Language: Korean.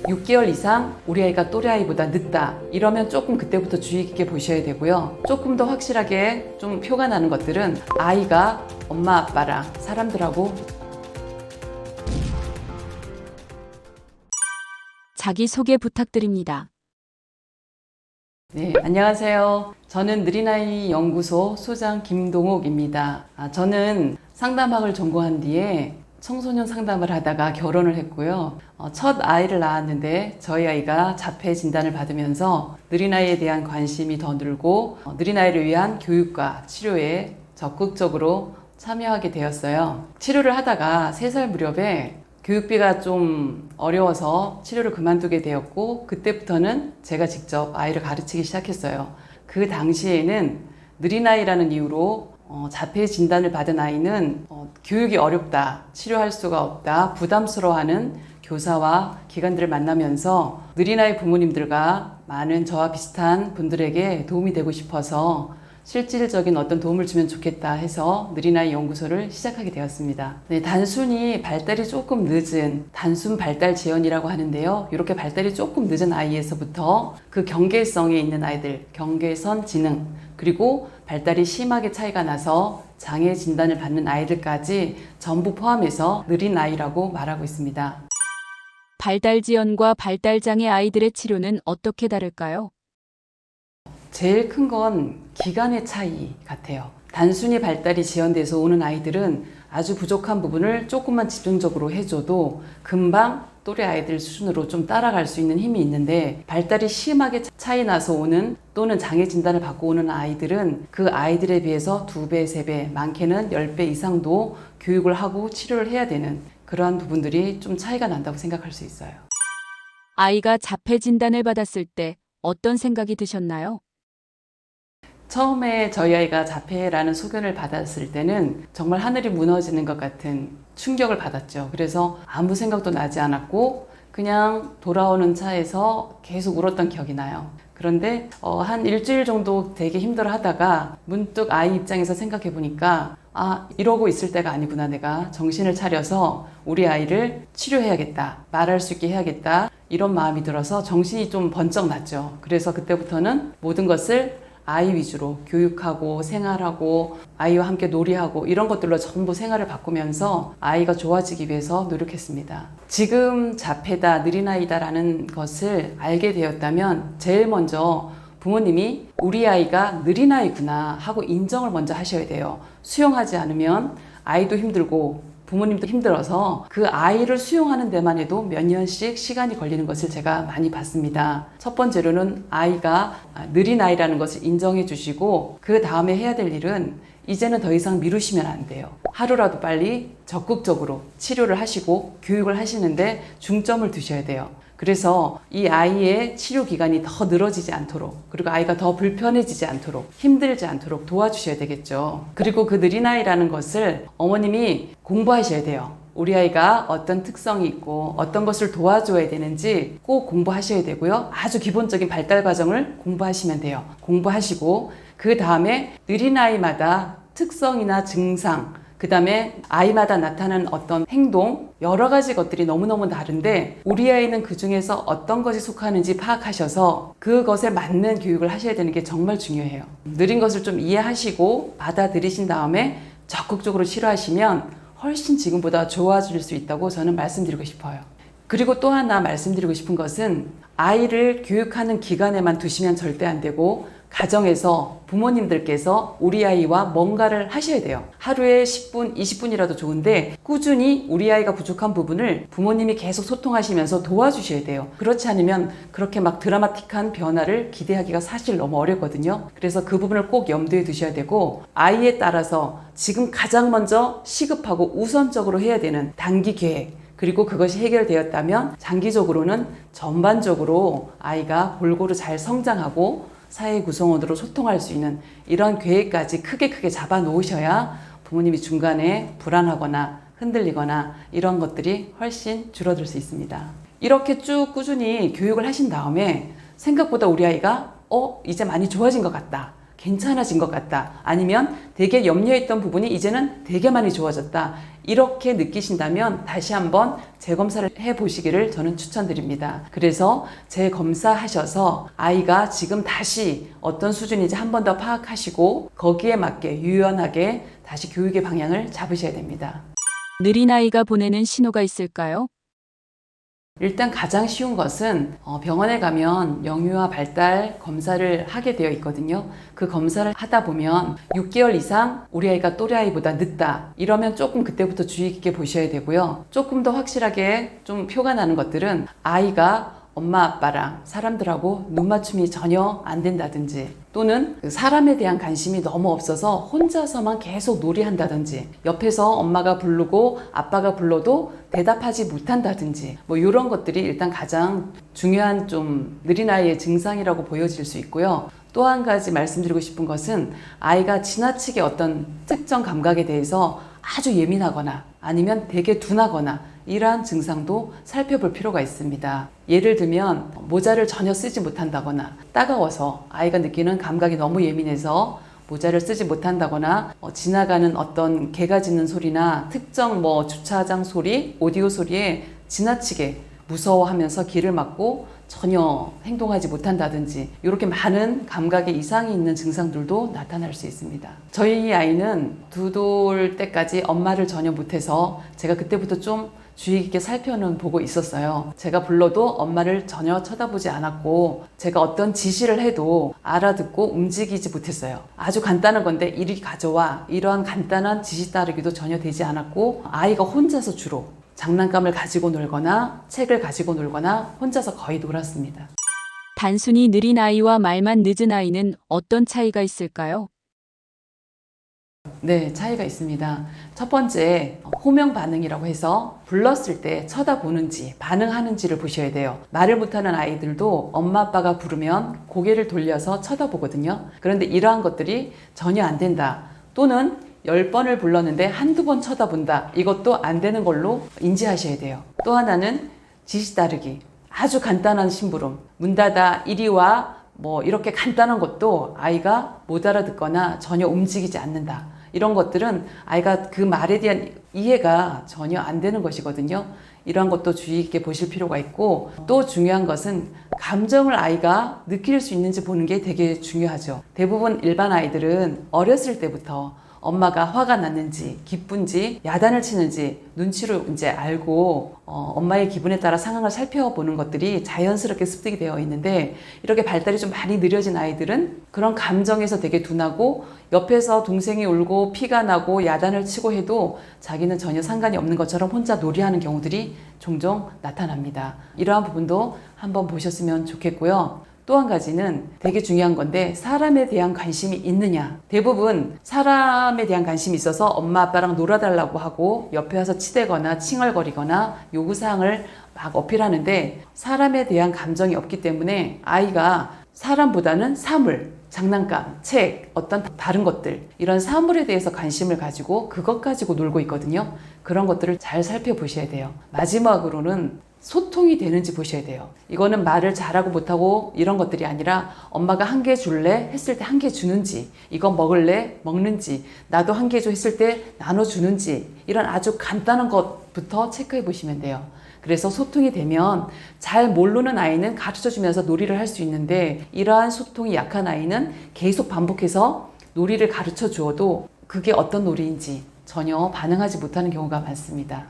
6개월 이상 우리 아이가 또래 아이보다 늦다 이러면 조금 그때부터 주의 깊게 보셔야 되고요. 조금 더 확실하게 좀 표가 나는 것들은 아이가 엄마 아빠랑 사람들하고 자기소개 부탁드립니다. 네, 안녕하세요. 저는 느린아이 연구소 소장 김동옥입니다. 저는 상담학을 전공한 뒤에 청소년 상담을 하다가 결혼을 했고요. 첫 아이를 낳았는데 저희 아이가 자폐 진단을 받으면서 느린아이에 대한 관심이 더 늘고 느린아이를 위한 교육과 치료에 적극적으로 참여하게 되었어요. 치료를 하다가 3살 무렵에 교육비가 좀 어려워서 치료를 그만두게 되었고, 그때부터는 제가 직접 아이를 가르치기 시작했어요. 그 당시에는 느린아이라는 이유로 자폐 진단을 받은 아이는 교육이 어렵다, 치료할 수가 없다, 부담스러워하는 교사와 기관들을 만나면서 느린아이 부모님들과 많은 저와 비슷한 분들에게 도움이 되고 싶어서 실질적인 어떤 도움을 주면 좋겠다 해서 느린아이 연구소를 시작하게 되었습니다. 네, 단순히 발달이 조금 늦은 단순 발달 지연이라고 하는데요. 이렇게 발달이 조금 늦은 아이에서부터 그 경계성에 있는 아이들, 경계선 지능, 그리고 발달이 심하게 차이가 나서 장애 진단을 받는 아이들까지 전부 포함해서 느린 아이라고 말하고 있습니다. 발달지연과 발달장애 아이들의 치료는 어떻게 다를까요? 제일 큰 건 기간의 차이 같아요. 단순히 발달이 지연돼서 오는 아이들은 아주 부족한 부분을 조금만 집중적으로 해줘도 금방 또래 아이들 수준으로 좀 따라갈 수 있는 힘이 있는데, 발달이 심하게 차이 나서 오는 또는 장애 진단을 받고 오는 아이들은 그 아이들에 비해서 2배, 3배, 많게는 10배 이상도 교육을 하고 치료를 해야 되는 그러한 부분들이 좀 차이가 난다고 생각할 수 있어요. 아이가 자폐 진단을 받았을 때 어떤 생각이 드셨나요? 처음에 저희 아이가 자폐라는 소견을 받았을 때는 정말 하늘이 무너지는 것 같은 충격을 받았죠. 그래서 아무 생각도 나지 않았고 그냥 돌아오는 차에서 계속 울었던 기억이 나요. 그런데 한 일주일 정도 되게 힘들어 하다가 문득 아이 입장에서 생각해 보니까 이러고 있을 때가 아니구나. 내가 정신을 차려서 우리 아이를 치료해야겠다, 말할 수 있게 해야겠다, 이런 마음이 들어서 정신이 좀 번쩍 났죠. 그래서 그때부터는 모든 것을 아이 위주로 교육하고 생활하고 아이와 함께 놀이하고 이런 것들로 전부 생활을 바꾸면서 아이가 좋아지기 위해서 노력했습니다. 지금 자폐다, 느린아이다라는 것을 알게 되었다면 제일 먼저 부모님이 우리 아이가 느린아이구나 하고 인정을 먼저 하셔야 돼요. 수용하지 않으면 아이도 힘들고 부모님도 힘들어서 그 아이를 수용하는 데만 해도 몇 년씩 시간이 걸리는 것을 제가 많이 봤습니다. 첫 번째로는 아이가 느린 아이라는 것을 인정해 주시고, 그 다음에 해야 될 일은 이제는 더 이상 미루시면 안 돼요. 하루라도 빨리 적극적으로 치료를 하시고 교육을 하시는데 중점을 두셔야 돼요. 그래서 이 아이의 치료 기간이 더 늘어지지 않도록, 그리고 아이가 더 불편해지지 않도록, 힘들지 않도록 도와주셔야 되겠죠. 그리고 그 느린아이라는 것을 어머님이 공부하셔야 돼요. 우리 아이가 어떤 특성이 있고 어떤 것을 도와줘야 되는지 꼭 공부하셔야 되고요. 아주 기본적인 발달 과정을 공부하시면 돼요. 공부하시고 그 다음에 느린아이마다 특성이나 증상, 그 다음에 아이마다 나타나는 어떤 행동, 여러 가지 것들이 너무너무 다른데 우리 아이는 그 중에서 어떤 것이 속하는지 파악하셔서 그것에 맞는 교육을 하셔야 되는 게 정말 중요해요. 느린 것을 좀 이해하시고 받아들이신 다음에 적극적으로 치료하시면 훨씬 지금보다 좋아질 수 있다고 저는 말씀드리고 싶어요. 그리고 또 하나 말씀드리고 싶은 것은 아이를 교육하는 기간에만 두시면 절대 안 되고 가정에서 부모님들께서 우리 아이와 뭔가를 하셔야 돼요. 하루에 10분, 20분이라도 좋은데 꾸준히 우리 아이가 부족한 부분을 부모님이 계속 소통하시면서 도와주셔야 돼요. 그렇지 않으면 그렇게 막 드라마틱한 변화를 기대하기가 사실 너무 어렵거든요. 그래서 그 부분을 꼭 염두에 두셔야 되고, 아이에 따라서 지금 가장 먼저 시급하고 우선적으로 해야 되는 단기 계획, 그리고 그것이 해결되었다면 장기적으로는 전반적으로 아이가 골고루 잘 성장하고 사회 구성원으로 소통할 수 있는 이런 계획까지 크게 잡아 놓으셔야 부모님이 중간에 불안하거나 흔들리거나 이런 것들이 훨씬 줄어들 수 있습니다. 이렇게 쭉 꾸준히 교육을 하신 다음에 생각보다 우리 아이가 이제 많이 좋아진 것 같다, 괜찮아진 것 같다. 아니면 되게 염려했던 부분이 이제는 되게 많이 좋아졌다. 이렇게 느끼신다면 다시 한번 재검사를 해보시기를 저는 추천드립니다. 그래서 재검사하셔서 아이가 지금 다시 어떤 수준인지 한 번 더 파악하시고 거기에 맞게 유연하게 다시 교육의 방향을 잡으셔야 됩니다. 느린 아이가 보내는 신호가 있을까요? 일단 가장 쉬운 것은 병원에 가면 영유아 발달 검사를 하게 되어 있거든요. 그 검사를 하다 보면 6개월 이상 우리 아이가 또래 아이보다 늦다. 이러면 조금 그때부터 주의 깊게 보셔야 되고요. 조금 더 확실하게 좀 표가 나는 것들은 아이가 엄마 아빠랑 사람들하고 눈 맞춤이 전혀 안 된다든지 또는 사람에 대한 관심이 너무 없어서 혼자서만 계속 놀이한다든지 옆에서 엄마가 부르고 아빠가 불러도 대답하지 못한다든지 뭐 이런 것들이 일단 가장 중요한 좀 느린 아이의 증상이라고 보여질 수 있고요. 또 한 가지 말씀드리고 싶은 것은 아이가 지나치게 어떤 특정 감각에 대해서 아주 예민하거나 아니면 되게 둔하거나 이러한 증상도 살펴볼 필요가 있습니다. 예를 들면 모자를 전혀 쓰지 못한다거나 따가워서 아이가 느끼는 감각이 너무 예민해서 모자를 쓰지 못한다거나 지나가는 어떤 개가 짖는 소리나 특정 주차장 소리, 오디오 소리에 지나치게 무서워하면서 귀를 막고 전혀 행동하지 못한다든지 이렇게 많은 감각의 이상이 있는 증상들도 나타날 수 있습니다. 저희 아이는 2돌 때까지 엄마를 전혀 못해서 제가 그때부터 좀 주의 깊게 살펴는 보고 있었어요. 제가 불러도 엄마를 전혀 쳐다보지 않았고 제가 어떤 지시를 해도 알아듣고 움직이지 못했어요. 아주 간단한 건데 이리 가져와 이러한 간단한 지시 따르기도 전혀 되지 않았고 아이가 혼자서 주로 장난감을 가지고 놀거나 책을 가지고 놀거나 혼자서 거의 놀았습니다. 단순히 느린 아이와 말만 늦은 아이는 어떤 차이가 있을까요? 네, 차이가 있습니다. 첫 번째, 호명 반응이라고 해서 불렀을 때 쳐다보는지 반응하는지를 보셔야 돼요. 말을 못하는 아이들도 엄마 아빠가 부르면 고개를 돌려서 쳐다보거든요. 그런데 이러한 것들이 전혀 안 된다. 또는 10번을 불렀는데 한두 번 쳐다본다. 이것도 안 되는 걸로 인지하셔야 돼요. 또 하나는 지시 따르기. 아주 간단한 심부름. 문 닫아, 이리 와. 이렇게 간단한 것도 아이가 못 알아듣거나 전혀 움직이지 않는다. 이런 것들은 아이가 그 말에 대한 이해가 전혀 안 되는 것이거든요. 이런 것도 주의 있게 보실 필요가 있고 또 중요한 것은 감정을 아이가 느낄 수 있는지 보는 게 되게 중요하죠. 대부분 일반 아이들은 어렸을 때부터 엄마가 화가 났는지 기쁜지 야단을 치는지 눈치로 이제 알고 엄마의 기분에 따라 상황을 살펴보는 것들이 자연스럽게 습득이 되어 있는데 이렇게 발달이 좀 많이 느려진 아이들은 그런 감정에서 되게 둔하고 옆에서 동생이 울고 피가 나고 야단을 치고 해도 자기는 전혀 상관이 없는 것처럼 혼자 놀이하는 경우들이 종종 나타납니다. 이러한 부분도 한번 보셨으면 좋겠고요. 또 한 가지는 되게 중요한 건데 사람에 대한 관심이 있느냐. 대부분 사람에 대한 관심이 있어서 엄마 아빠랑 놀아달라고 하고 옆에 와서 치대거나 칭얼거리거나 요구사항을 막 어필하는데 사람에 대한 감정이 없기 때문에 아이가 사람보다는 사물, 장난감, 책, 어떤 다른 것들 이런 사물에 대해서 관심을 가지고 그것 가지고 놀고 있거든요. 그런 것들을 잘 살펴보셔야 돼요. 마지막으로는 소통이 되는지 보셔야 돼요. 이거는 말을 잘하고 못하고 이런 것들이 아니라 엄마가 한 개 줄래? 했을 때 한 개 주는지 이거 먹을래? 먹는지 나도 한 개 줘 했을 때 나눠주는지 이런 아주 간단한 것부터 체크해 보시면 돼요. 그래서 소통이 되면 잘 모르는 아이는 가르쳐주면서 놀이를 할 수 있는데 이러한 소통이 약한 아이는 계속 반복해서 놀이를 가르쳐 주어도 그게 어떤 놀이인지 전혀 반응하지 못하는 경우가 많습니다.